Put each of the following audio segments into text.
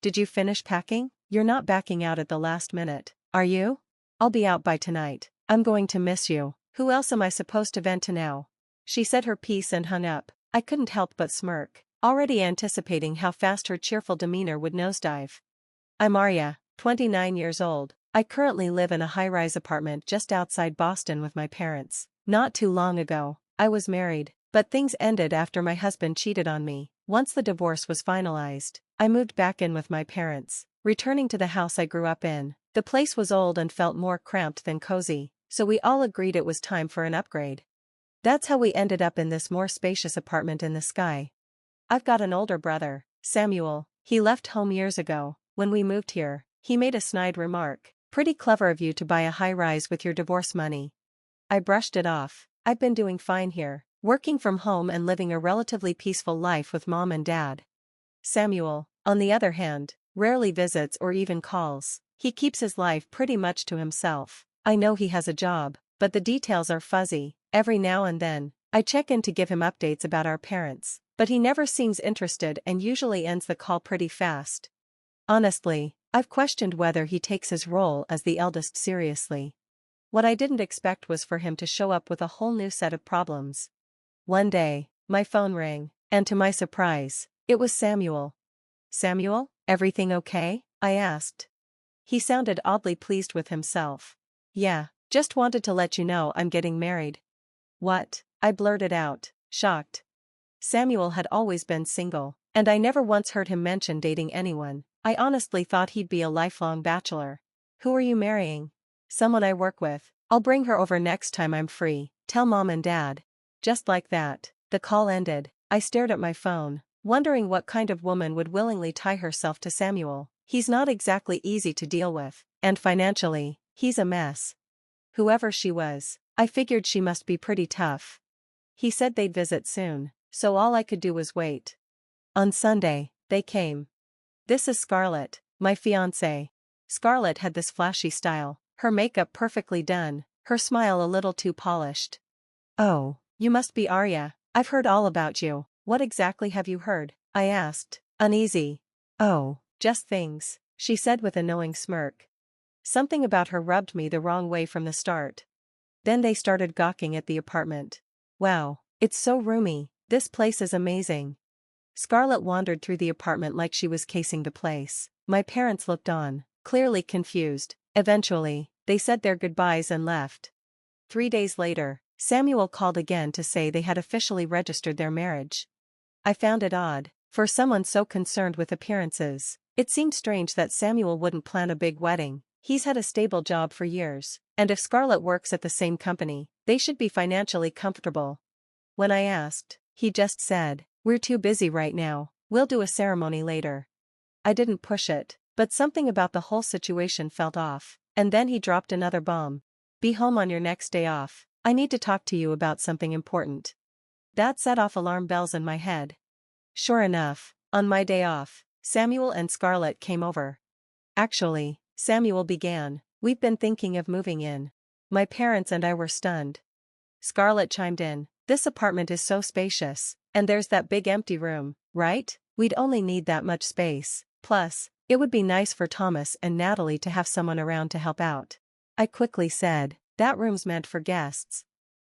Did you finish packing? You're not backing out at the last minute, are you? I'll be out by tonight. I'm going to miss you. Who else am I supposed to vent to now? She said her piece and hung up. I couldn't help but smirk, already anticipating how fast her cheerful demeanor would nosedive. I'm Arya, 29 years old. I currently live in a high-rise apartment just outside Boston with my parents. Not too long ago, I was married, but things ended after my husband cheated on me. Once the divorce was finalized, I moved back in with my parents, returning to the house I grew up in. The place was old and felt more cramped than cozy, so we all agreed it was time for an upgrade. That's how we ended up in this more spacious apartment in the sky. I've got an older brother, Samuel. He left home years ago. When we moved here, he made a snide remark. Pretty clever of you to buy a high-rise with your divorce money. I brushed it off. I've been doing fine here, working from home and living a relatively peaceful life with mom and dad. Samuel, on the other hand, rarely visits or even calls. He keeps his life pretty much to himself. I know he has a job, but the details are fuzzy. Every now and then, I check in to give him updates about our parents, but he never seems interested and usually ends the call pretty fast. Honestly, I've questioned whether he takes his role as the eldest seriously. What I didn't expect was for him to show up with a whole new set of problems. One day, my phone rang, and to my surprise, it was Samuel. Samuel, everything okay? I asked. He sounded oddly pleased with himself. Yeah, just wanted to let you know I'm getting married. What? I blurted out, shocked. Samuel had always been single, and I never once heard him mention dating anyone. I honestly thought he'd be a lifelong bachelor. Who are you marrying? Someone I work with. I'll bring her over next time I'm free. Tell mom and dad. Just like that, the call ended. I stared at my phone, wondering what kind of woman would willingly tie herself to Samuel. He's not exactly easy to deal with, and financially, he's a mess. Whoever she was, I figured she must be pretty tough. He said they'd visit soon, so all I could do was wait. On Sunday, they came. This is Scarlett, my fiancée. Scarlett had this flashy style, her makeup perfectly done, her smile a little too polished. Oh, you must be Arya. I've heard all about you. What exactly have you heard? I asked, uneasy. Oh, just things, she said with a knowing smirk. Something about her rubbed me the wrong way from the start. Then they started gawking at the apartment. Wow, it's so roomy. This place is amazing. Scarlett wandered through the apartment like she was casing the place. My parents looked on, clearly confused. Eventually, they said their goodbyes and left. 3 days later, Samuel called again to say they had officially registered their marriage. I found it odd. For someone so concerned with appearances, it seemed strange that Samuel wouldn't plan a big wedding. He's had a stable job for years, and if Scarlett works at the same company, they should be financially comfortable. When I asked, he just said, "We're too busy right now, we'll do a ceremony later." I didn't push it, but something about the whole situation felt off, and then he dropped another bomb. "Be home on your next day off. I need to talk to you about something important." That set off alarm bells in my head. Sure enough, on my day off, Samuel and Scarlett came over. Actually, Samuel began, "We've been thinking of moving in." My parents and I were stunned. Scarlett chimed in, "This apartment is so spacious, and there's that big empty room, right? We'd only need that much space. Plus, it would be nice for Thomas and Natalie to have someone around to help out." I quickly said, "That room's meant for guests."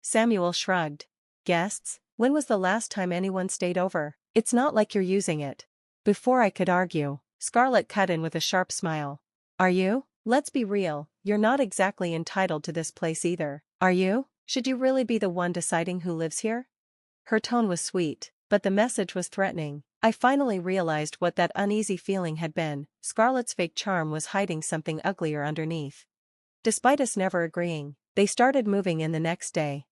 Samuel shrugged. "Guests? When was the last time anyone stayed over? It's not like you're using it." Before I could argue, Scarlett cut in with a sharp smile. "Are you? Let's be real, you're not exactly entitled to this place either, are you? Should you really be the one deciding who lives here?" Her tone was sweet, but the message was threatening. I finally realized what that uneasy feeling had been. Scarlett's fake charm was hiding something uglier underneath. Despite us never agreeing, they started moving in the next day.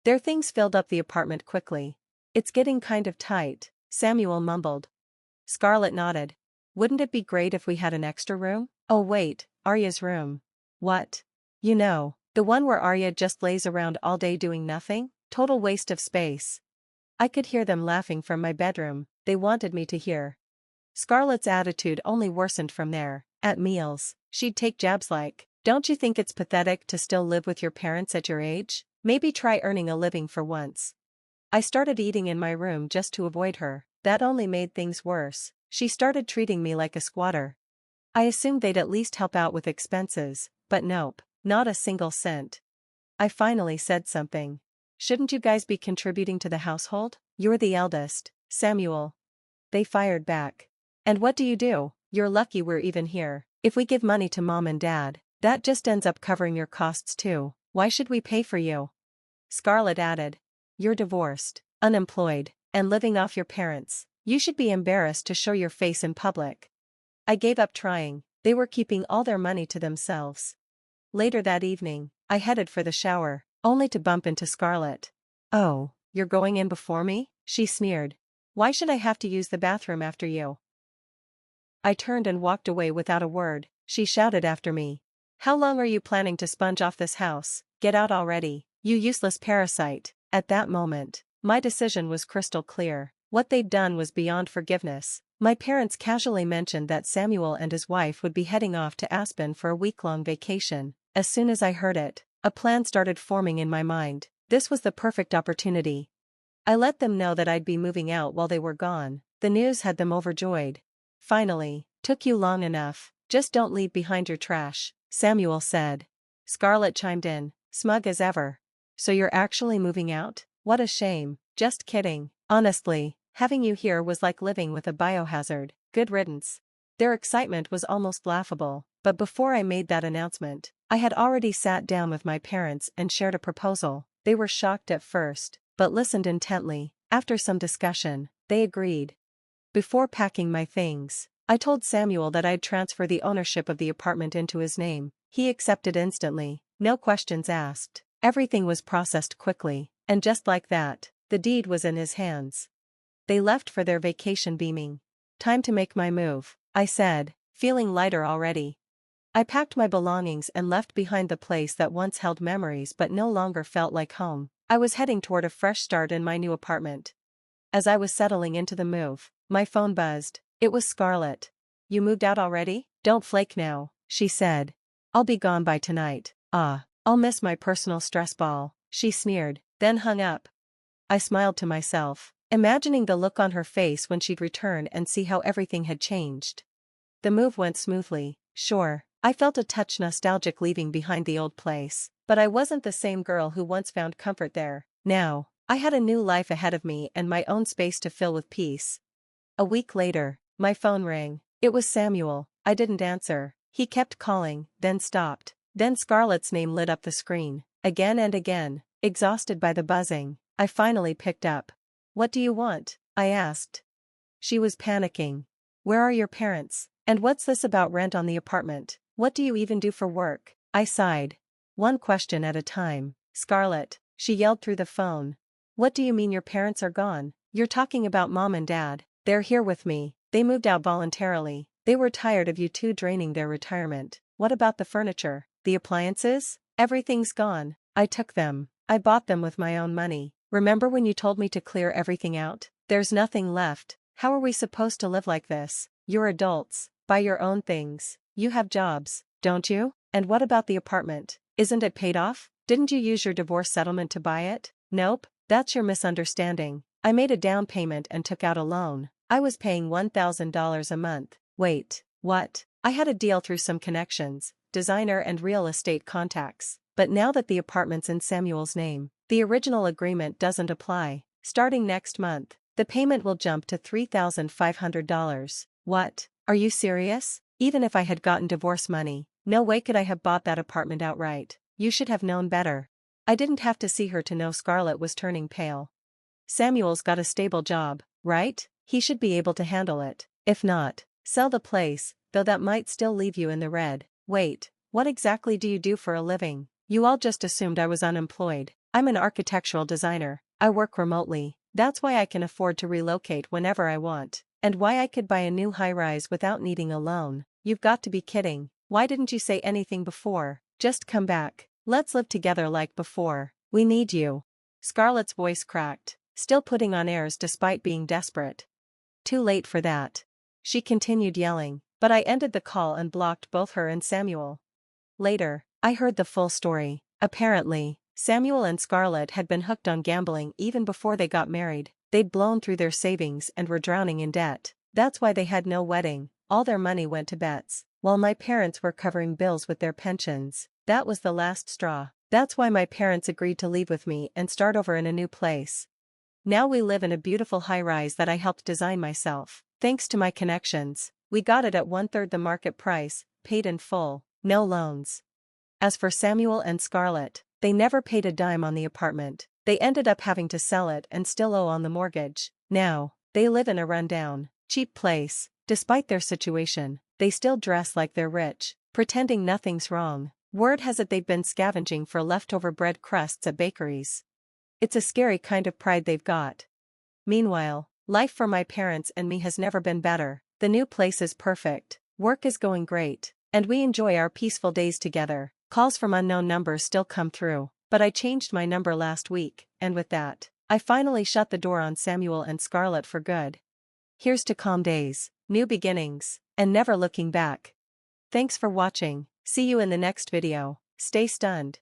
Their things filled up the apartment quickly. "It's getting kind of tight," Samuel mumbled. Scarlett nodded. "Wouldn't it be great if we had an extra room?" "Oh wait, Arya's room." "What? You know, the one where Arya just lays around all day doing nothing? Total waste of space." I could hear them laughing from my bedroom. They wanted me to hear. Scarlett's attitude only worsened from there. At meals, she'd take jabs like, "Don't you think it's pathetic to still live with your parents at your age? Maybe try earning a living for once." I started eating in my room just to avoid her. That only made things worse. She started treating me like a squatter. I assumed they'd at least help out with expenses, but nope, not a single cent. I finally said something. Shouldn't you guys be contributing to the household? You're the eldest, Samuel. They fired back. And what do you do? You're lucky we're even here. If we give money to mom and dad, that just ends up covering your costs too. Why should we pay for you? Scarlett added. You're divorced, unemployed, and living off your parents. You should be embarrassed to show your face in public. I gave up trying. They were keeping all their money to themselves. Later that evening, I headed for the shower, only to bump into Scarlett. Oh, you're going in before me? She sneered. Why should I have to use the bathroom after you? I turned and walked away without a word. She shouted after me. How long are you planning to sponge off this house? Get out already, you useless parasite. At that moment, my decision was crystal clear. What they'd done was beyond forgiveness. My parents casually mentioned that Samuel and his wife would be heading off to Aspen for a week-long vacation. As soon as I heard it, a plan started forming in my mind. This was the perfect opportunity. I let them know that I'd be moving out while they were gone. The news had them overjoyed. Finally, took you long enough. Just don't leave behind your trash, Samuel said. Scarlett chimed in, smug as ever. So you're actually moving out? What a shame. Just kidding. Honestly, having you here was like living with a biohazard. Good riddance. Their excitement was almost laughable, but before I made that announcement, I had already sat down with my parents and shared a proposal. They were shocked at first, but listened intently. After some discussion, they agreed. Before packing my things, I told Samuel that I'd transfer the ownership of the apartment into his name. He accepted instantly, no questions asked. Everything was processed quickly, and just like that, the deed was in his hands. They left for their vacation beaming. Time to make my move, I said, feeling lighter already. I packed my belongings and left behind the place that once held memories but no longer felt like home. I was heading toward a fresh start in my new apartment. As I was settling into the move, my phone buzzed. It was Scarlett. You moved out already? Don't flake now, she said. I'll be gone by tonight. I'll miss my personal stress ball, she sneered, then hung up. I smiled to myself, imagining the look on her face when she'd return and see how everything had changed. The move went smoothly, sure. I felt a touch nostalgic leaving behind the old place, but I wasn't the same girl who once found comfort there. Now, I had a new life ahead of me and my own space to fill with peace. A week later, my phone rang. It was Samuel. I didn't answer. He kept calling, then stopped. Then Scarlett's name lit up the screen. Again and again, exhausted by the buzzing, I finally picked up. What do you want? I asked. She was panicking. Where are your parents? And what's this about rent on the apartment? What do you even do for work? I sighed. One question at a time. Scarlett, she yelled through the phone. What do you mean your parents are gone? You're talking about mom and dad. They're here with me. They moved out voluntarily. They were tired of you two draining their retirement. What about the furniture? The appliances? Everything's gone. I took them. I bought them with my own money. Remember when you told me to clear everything out? There's nothing left. How are we supposed to live like this? You're adults. Buy your own things. You have jobs, don't you? And what about the apartment? Isn't it paid off? Didn't you use your divorce settlement to buy it? Nope, that's your misunderstanding. I made a down payment and took out a loan. I was paying $1,000 a month. Wait, what? I had a deal through some connections, designer and real estate contacts. But now that the apartment's in Samuel's name, the original agreement doesn't apply. Starting next month, the payment will jump to $3,500. What? Are you serious? Even if I had gotten divorce money, no way could I have bought that apartment outright. You should have known better. I didn't have to see her to know Scarlett was turning pale. Samuel's got a stable job, right? He should be able to handle it. If not, sell the place, though that might still leave you in the red. Wait, what exactly do you do for a living? You all just assumed I was unemployed. I'm an architectural designer. I work remotely. That's why I can afford to relocate whenever I want. And why I could buy a new high-rise without needing a loan. You've got to be kidding. Why didn't you say anything before? Just come back. Let's live together like before. We need you. Scarlett's voice cracked, still putting on airs despite being desperate. Too late for that. She continued yelling, but I ended the call and blocked both her and Samuel. Later, I heard the full story. Apparently, Samuel and Scarlett had been hooked on gambling even before they got married. They'd blown through their savings and were drowning in debt. That's why they had no wedding, all their money went to bets, while my parents were covering bills with their pensions. That was the last straw. That's why my parents agreed to leave with me and start over in a new place. Now we live in a beautiful high-rise that I helped design myself. Thanks to my connections, we got it at 1/3 the market price, paid in full, no loans. As for Samuel and Scarlett, they never paid a dime on the apartment. They ended up having to sell it and still owe on the mortgage. Now, they live in a rundown, cheap place. Despite their situation, they still dress like they're rich, pretending nothing's wrong. Word has it they've been scavenging for leftover bread crusts at bakeries. It's a scary kind of pride they've got. Meanwhile, life for my parents and me has never been better. The new place is perfect, work is going great, and we enjoy our peaceful days together. Calls from unknown numbers still come through, but I changed my number last week, and with that, I finally shut the door on Samuel and Scarlett for good. Here's to calm days, new beginnings, and never looking back. Thanks for watching, see you in the next video, stay stunned.